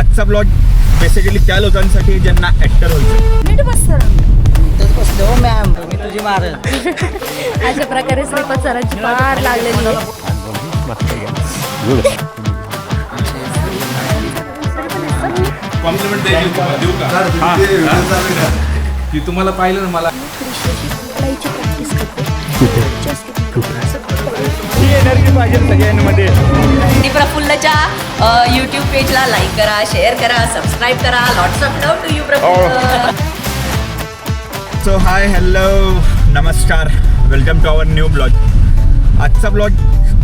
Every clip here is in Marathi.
आजचा ब्लॉग बेसिकली त्या लोकांसाठी ज्यांना ऍक्टर व्हायचं. नीट बस सर. बसलो मॅम मी तुझी मारत. अशा प्रकारे श्रीपाद सरांची फार लागलेली आहे. कॉम्प्लिमेंट देऊ का की तुम्हाला पाहिलं ना मला एनर्जी पाहिजे सगळ्यांमध्ये. प्रफुल्लच्या यूट्यूब पेजला लाईक करा, शेअर करा, सबस्क्राईब करा. Lots of love to you Praful. So hi hello नमस्कार, welcome to our new blog. आजचा ब्लॉग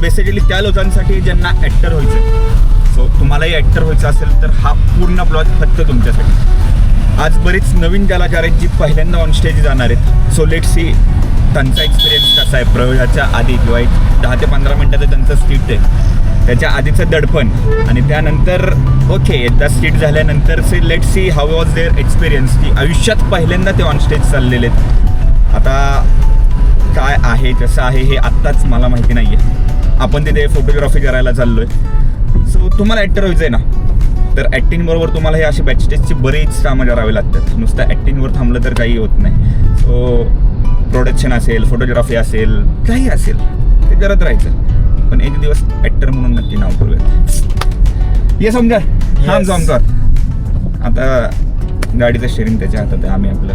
बेसिकली त्या लोकांसाठी ज्यांना ॲक्टर व्हायचं. सो तुम्हालाही ॲक्टर व्हायचं असेल तर हा पूर्ण ब्लॉग फक्त तुमच्यासाठी. आज बरीच नवीन कलाकार आहेत जी पहिल्यांदा ऑन स्टेज जाणार आहेत. सो लेट सी त्यांचा एक्सपिरियन्स कसा आहे. प्रयोगाच्या आधी किंवा एक 10 ते 15 मिनटाचं त्यांचं स्किट आहे, त्याच्या आधीचं दडपण आणि त्यानंतर ओके एकदा स्किट झाल्यानंतर say let see how was their experience. की आयुष्यात पहिल्यांदा ते ऑन स्टेज चाललेले आहेत. आता काय आहे कसं आहे हे आत्ताच मला माहिती नाही आहे. आपण तिथे फोटोग्राफी करायला चाललो आहे. सो तुम्हाला ॲक्टर व्हायचं आहे ना, तर ॲक्टिंगबरोबर तुम्हाला हे असे बॅकस्टेजची बरीच कामं करावी लागतात. नुसतं ॲक्टिंगवर थांबलं तर काही होत नाही. सो प्रोडक्शन असेल, फोटोग्राफी असेल, काही असेल ते करत राहायचं. पण एक दिवस ॲक्टर म्हणून नक्की नाव करूयात. ये समजा हां जमकर. आता गाडीचं शेअरिंग त्याच्या हातात आहे. आम्ही आपलं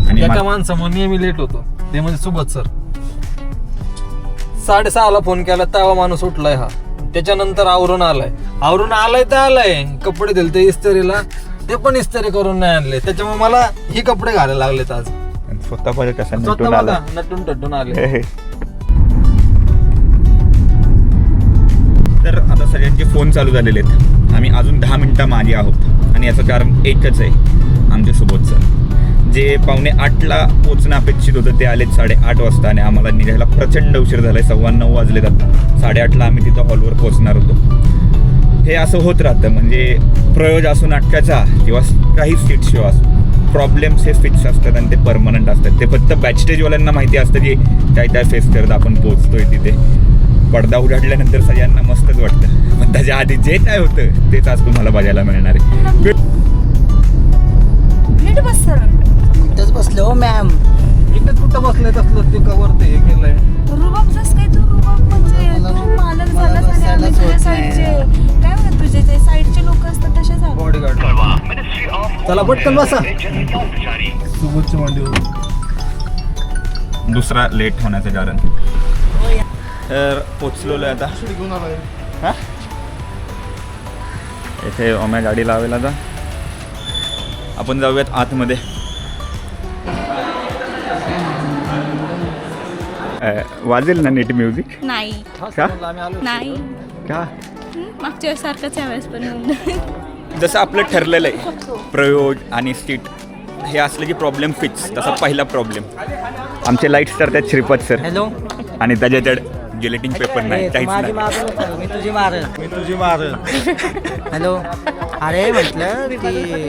आणि एका माणसामुळे नेहमी लेट होतो, ते म्हणजे सुबोध सर. 6:30ला फोन केला तेव्हा माणूस उठलाय हा. त्याच्यानंतर आवरून आलाय तर आलाय. कपडे दिले ते इस्त्रीला, ते पण इस्त्री करून नाही आणले. त्याच्यामुळे मला ही कपडे घालायला लागलेत आज. स्वतः पाहिजे कसं स्वतः नटून आला. बघा, नटून टटून आले. तर आता सगळ्यांचे फोन चालू झालेले आहेत. आम्ही अजून 10 मिनटं मागे आहोत आणि याचं कारण एकच आहे, आमचे सुबोध सर जे 7:45ला पोचणं अपेक्षित होतं ते आलेत 8:30 वाजता आणि आम्हाला निघायला प्रचंड उशीर झाला आहे. 9:15 वाजलेत आता. 8:30ला आम्ही तिथं हॉलवर पोचणार होतो. हे असं होत राहतं, म्हणजे प्रयोग असो नाटकाचा किंवा काही स्टेट शो असो, प्रॉब्लेम्स हे फिक्स असतात आणि ते परमनंट असतात. ते फक्त बॅकस्टेजवाल्यांना माहिती असतं की काय फेस करत आपण पोचतोय तिथे. पडदा उघडल्यानंतर सगळ्यांना मस्तच वाटतं, पण त्याच्या आधी जे काय होतं तेच आज तुम्हाला बघायला मिळणार आहे. नीट बस सर. इथंच बसलो मॅम. इकडे कुठं बसलंय तसलं ते कवर ते हे केलंय. रुबाब जस काय तू रुबाब म्हणजे तू मालक झालास आणि आम्ही तुझ्या साईडचे काय म्हणत तुझे ते साईडचे लोक असतात तसे झाले. बॉडीगार्ड. चला पटकन बसा. सुबोधची मांडीवर. दुसरा लेट होण्याचं कारण तर पोचलेलो आहे आता. हां इथे ओम्या गाडी लावेल. आता आपण जाऊयात आतमध्ये. वाजेल ना नीट म्युझिक? नाही का नाही का मागच्या सारखंच यावेळेस पण जसं आपलं ठरलेलं आहे प्रयोग आणि स्किट हे असलं की प्रॉब्लेम फिक्स. तसा पहिला प्रॉब्लेम आमचे लाईट्स तर त्यात श्रीपाद सर हॅलो. आणि त्याच्यात जिलेटिंग पेपर नाही, काहीच माझी नाही. मारत मी तुझी मारत. हॅलो. अरे म्हटलं ती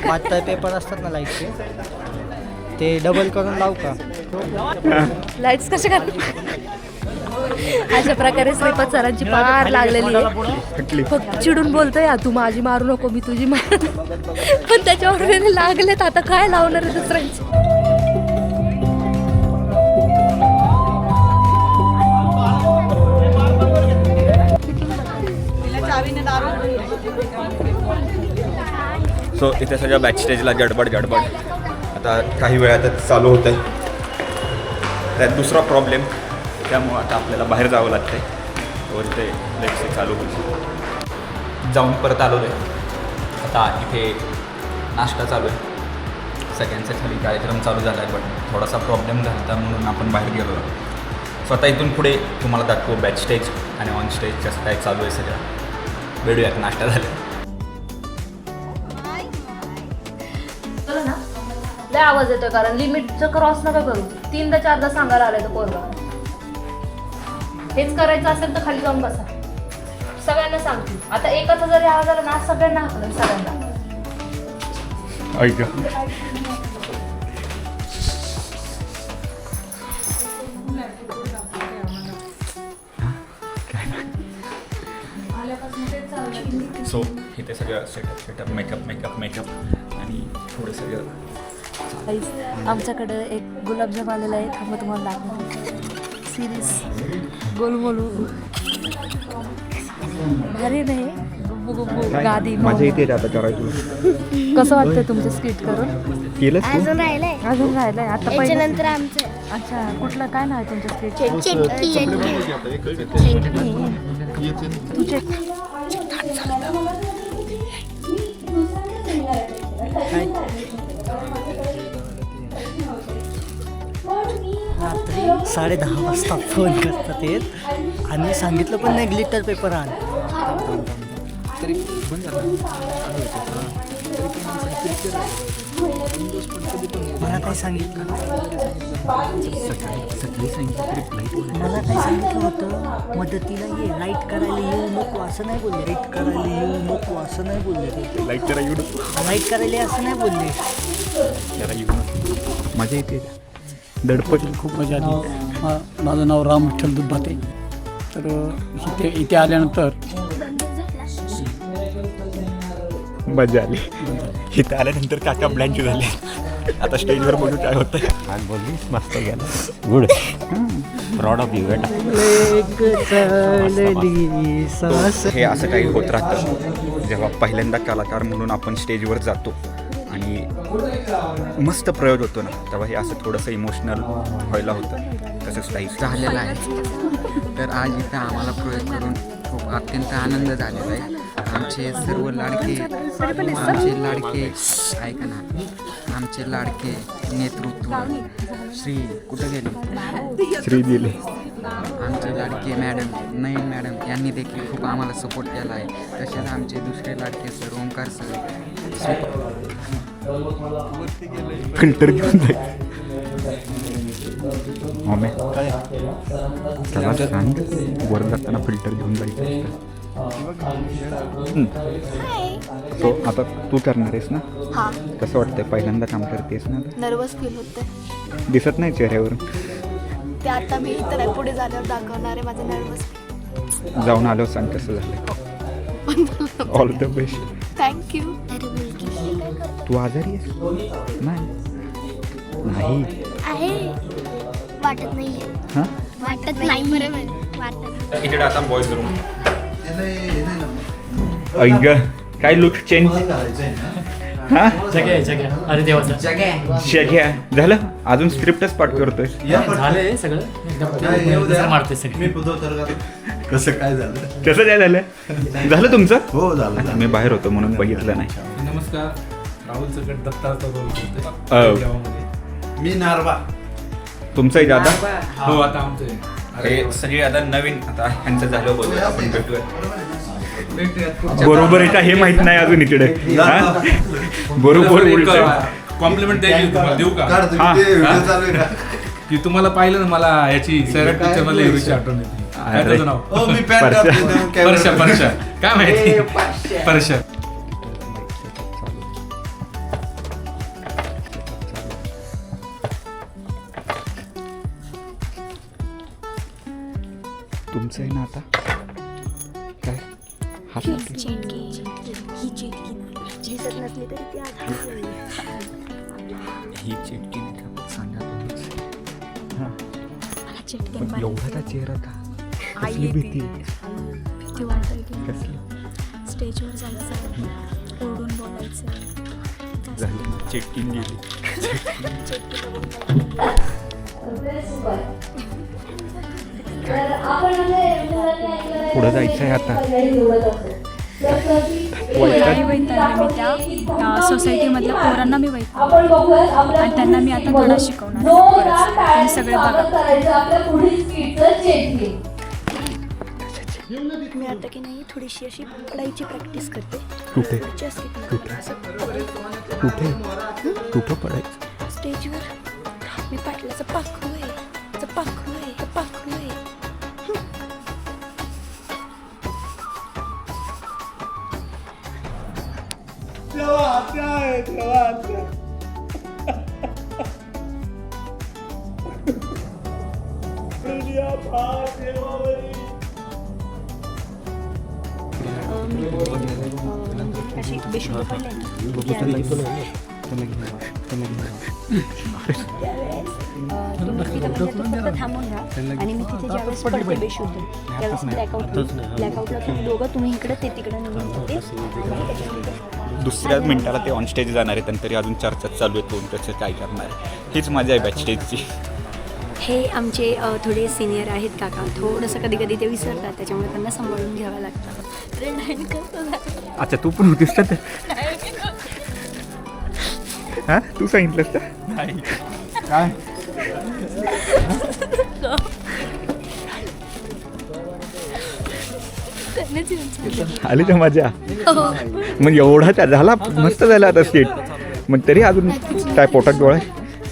पातळ पेपर असतात ना लाईटचे, ते डबल करून लावू का? लाईट्स कसे कर. अशा प्रकारे श्रीपाद सरांची फार लागलेली आहे. फक्त चिडून बोलतोय तू माझी मारू नको मी तुझी मार, पण त्याच्यावर लागलेत. आता काय लावणार आहे दुसऱ्यांची. सो इथे सगळं बॅकस्टेजला गडबड. आता काही वेळातच चालू होतं आहे. त्यात दुसरा प्रॉब्लेम, त्यामुळं आता आपल्याला बाहेर जावं लागतं आहे. वर ते लेक्चर चालू होईल. जाऊन परत आलो आहे. आता इथे नाश्ता चालू आहे. सगळ्यांचा खाली कार्यक्रम चालू झाला आहे, पण थोडासा प्रॉब्लेम झाला होता म्हणून आपण बाहेर गेलो. स्वतः इथून पुढे तुम्हाला दाखवू बॅकस्टेज आणि ऑन स्टेज कसं काय चालू आहे सगळं. भेटूयात नाश्ता झाला. लय आवाज येतोय कारण लिमिटचं क्रॉस नका करू. 3दा 4दा सांगायला आलाय तो पोरगा. हेच करायचं असेल तर खाली जाऊन बसा. सगळ्यांना सांगते. आता एकच जरी आवाज आला ना सगळ्यांना हाकलं. सगळ्यांना ऐक सो इथे सगळं सेटअप मेकअप आणि थोडं सगळं आमच्याकडे एक गुलाबजाम आलेला आहे थांबा तुम्हाला दाखवतो सिरीज गोलमोलू भारी नाही गुब्बू गुब्बू गादी माझ्या इथे आता करायचं कसं वाटतं तुमचं स्किट करून केलंस तू? अजून राहिलंय आता पहिलं त्याच्यानंतर आमचं अच्छा कुठलं काय नाव आहे तुमचं स्किट तुझे रात्री 10:30 वाजता फोन करतात येत आणि सांगितलं पण नाही ग्लिटर पेपर आण मला काय सांगितलं मला काय सांगितलं होतं मदतीला ये लाईट करायला येऊ नको असं नाही बोलले लाईट करायला येऊ नको असं नाही बोलले लाईक करा येऊ लाईट करायला असं नाही बोलले जरा येऊ माझ्या इथे दडपट खूप मजा आली माझं नाव राम विठ्ठल दुब्बाते तर इथे आल्यानंतर मजा आली इथे आल्यानंतर काका ब्लँक झाले आता स्टेजवर बघू काय होतं आज बोललीस मस्त गेला गुड प्रॉड ऑफ यू बेटा हे असं काही होत राहतं जेव्हा पहिल्यांदा कलाकार म्हणून आपण स्टेजवर जातो आणि मस्त प्रयोग होतो ना तेव्हा हे असं थोडंसं इमोशनल व्हायला होतं तसंच काही झालेला आहे तर आज इथं आम्हाला प्रयोग करून खूप अत्यंत आनंद झालेला आहे आमचे सर्व लाडके ऐका ना आमचे लाडके नेतृत्व श्री कुठं गेले श्री दिले आमचे लाडके मॅडम नयन मॅडम यांनी देखील खूप आम्हाला सपोर्ट केला आहे तसेच आमचे दुसरे लाडके सर ओंकार सर फिल्टर घेऊन जाईल मम्मी त्याला सांग वर जाताना फिल्टर घेऊन जायचं सो आता तू करणार आहेस ना हां कसं वाटतंय पहिल्यांदा काम करतेस ना नर्वस फील होते दिसत नाही चेहऱ्यावरून ते आता मी इतर पुढे झाल्यावर दाखवणार आहे माझं नर्वस जाऊन आलो सांग कसं झालं ऑल द बेस्ट थँक्यू तू आजारी आहेस नाही आहे वाटत नाही हां वाटत नाही बरोबर वाटत इकडे आता बॉयज रूम ऐक काय लुक चेंज हा अरे देवाचा शग्या झालं अजून स्क्रिप्टच पाठ करतोय झालंय सगळं एकदम मारते सगळे कसं काय झालं कसं काय झालं झालं तुमचं हो झालं मी बाहेर होतो म्हणून बघितलं नाही नमस्कार राहुल सकट दत्ताचा रोल करतोय मी नारवा तुमचंही दादा हो आता आमचं हे सगळे आता नवीन आता ह्यांचं झालं बोलूया आपण भेटूया बरोबर आहे का हे माहित नाही अजून इकडे हा? बरोबर उलटं. कॉम्प्लिमेंट द्यायची तुम्हाला देऊ का की तुम्हाला पाहिलं ना मला याची सैराट पिक्चर मला एवढीची आठवण येते काय अरे. त्याचं नाव परशा काय माहिती परशा तुमचं आहे ना आता काय हात ही चिटकी नाही का सांगा तुम्हीच. हां. पण एवढा चेहरा का कसली भीती कसली स्टेजवर जायचं ओरडून बोलायचं झाली चिटकीन गेली पुढं जायचं आहे आता मी त्या सोसायटीमधल्या पोरांना मी वैतागले आणि त्यांना मी आता धडा शिकवणार तुम्ही सगळे बघा मी आता की नाही थोडीशी अशी पडायची प्रॅक्टिस करते कुठे Just kidding. कुठे कुठं पडायचं स्टेजवर मी पाटलाचं पाखरू आहे पाखरू आहे पाखरू आहे अशी बेशुद्ध पडले ना फक्त थांबून राहा आणि मी तिथे ज्यावेळेस पडते बेशुद्ध त्यावेळेस ब्लॅकआउटला तुम्ही दोघं तुम्ही इकडे ते तिकडे निघून जाते. दुसऱ्या मिनिटाला ते ऑन स्टेज जाणार आहेत आणि तरी अजून चर्चा चालू आहे कोण कसं काय करणार आहे. हीच मजा आहे बॅक स्टेजची. हे आमचे थोडे सिनियर आहेत काका, थोडंसं कधी कधी ते विसरतात त्याच्यामुळे त्यांना सांभाळून घ्यावं लागतं. अच्छा तू पण होतीस तर हां तू सांगितलंस तर नाही काय आली तर मजा. मग एवढा झाला मस्त झाला आता स्टेट मग तरी अजून काय पोटात डोळा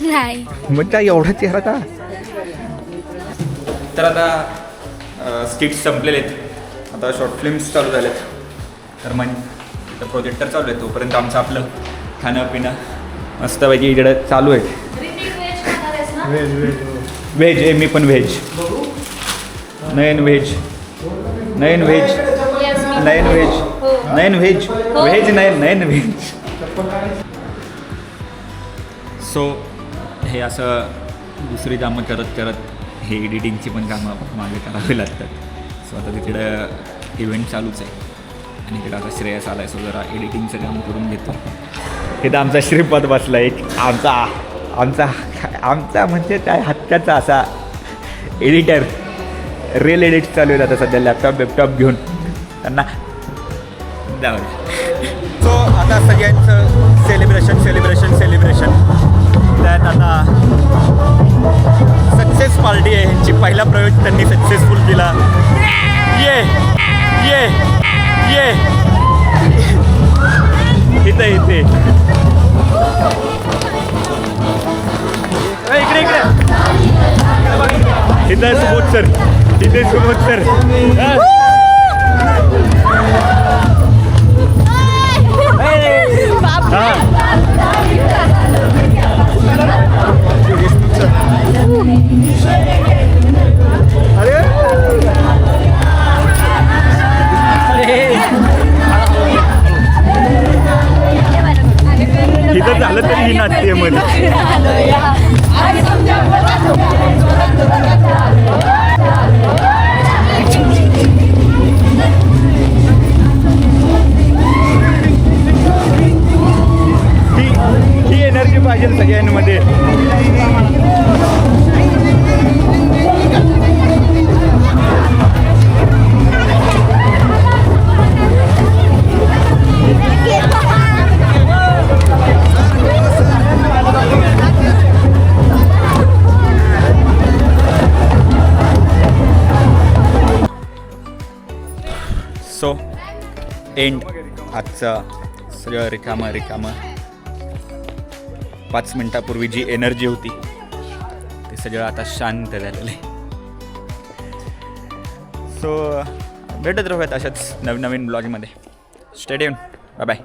नाही मग काय एवढा चेहरा का. तर आता स्किट्स संपलेले आहेत, आता शॉर्ट फिल्म्स चालू झालेत. तर मग इथं प्रोजेक्टर चालू आहे तोपर्यंत आमचं आपलं खाणं पिणं मस्तपैकी इकडे चालू आहे. व्हेज आहे मी पण व्हेज. नयन व्हेज नयन व्हेज नयन व्हेज नयन व्हेज व्हेज नयन नयन व्हेज. सो हे असं दुसरी कामं करत करत हे एडिटिंगची पण कामं मागे करावी लागतात. सो आता तिकडं इव्हेंट चालूच आहे आणि इकडं आता श्रेयस आला आहे. सो जरा एडिटिंगचं काम करून घेतो. इथं आमचा श्रीपद बसला एक आमचा आमचा आमचा म्हणजे काय हत्याचा असा एडिटर. रिअल एडिट चालू आहे आता सध्या लॅपटॉप घेऊन त्यांना जाऊ. सो आता सगळ्यांचं सेलिब्रेशन त्यात आता सक्सेस पार्टी आहे ह्यांची. पहिला प्रयोग त्यांनी सक्सेसफुल केला. ये ये ये इथे इथे इकडे इकडे इथे सुबोध सर इथे सुबोध सर. इथं झालं तरी ही नाट्य मध्ये ही एनर्जी पाहिजे सगळ्यांमध्ये. सो एंड आजचा सगळं रिकामं 5 मिनिटापूर्वी जी एनर्जी होती ते सगळं आता शांत झालेलं आहे. सो भेटत राहूयात अशाच नवीन ब्लॉगमध्ये. Stay tuned. Bye bye.